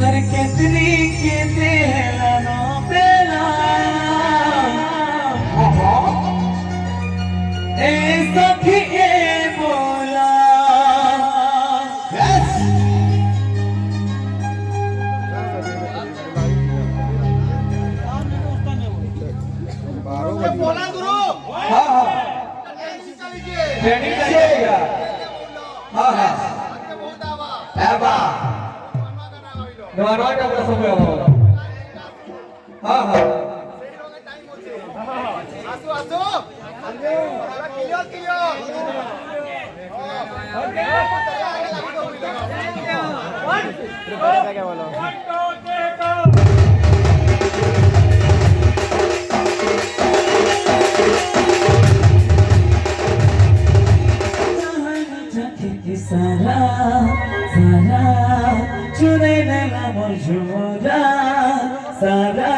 अरे कितनी कहते हैं लानो बेला ऐसा कि ये बोला बोला गुरु हाँ हाँ ट्रेनिंग चाहिएगा हाँ हाँ एबा नवाना का प्रसंग है हाँ हाँ आसु आसु किलो किलो ओके क्या बोलो सारा सारा चुने नला मौजूदा सारा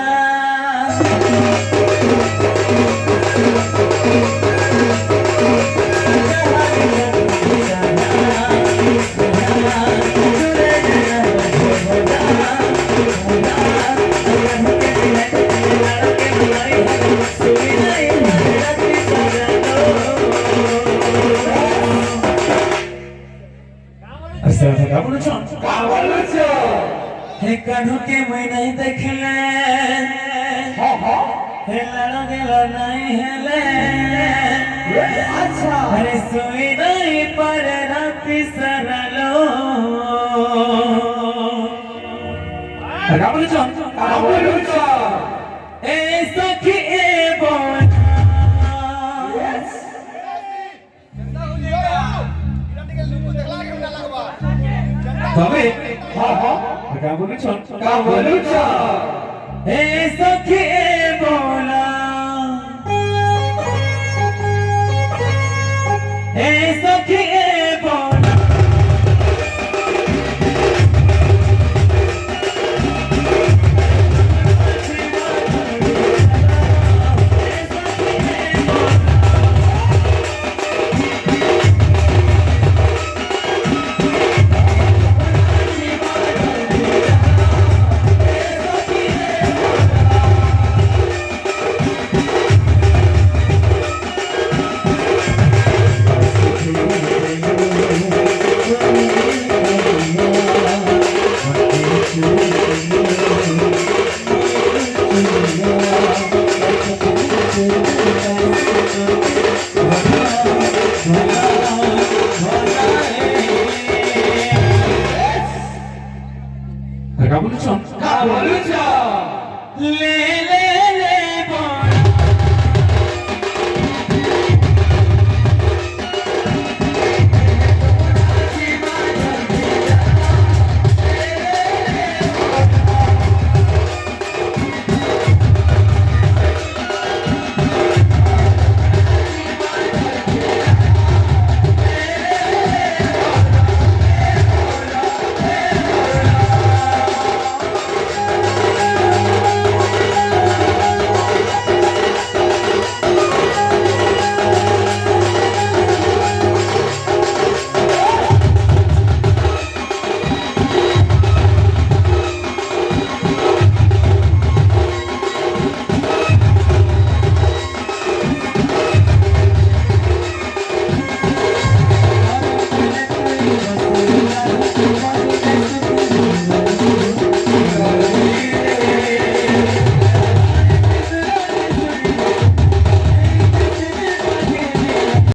हे कान्हों के मैं नहीं देखले हे लड़ो गेलो नहीं हेले अच्छा अरे सोई नहीं पर राती सरलो काबुलचो ए सखी ए बोल तबे हाँ हाँ काबुलचो ए सखी ए बोला ए सखी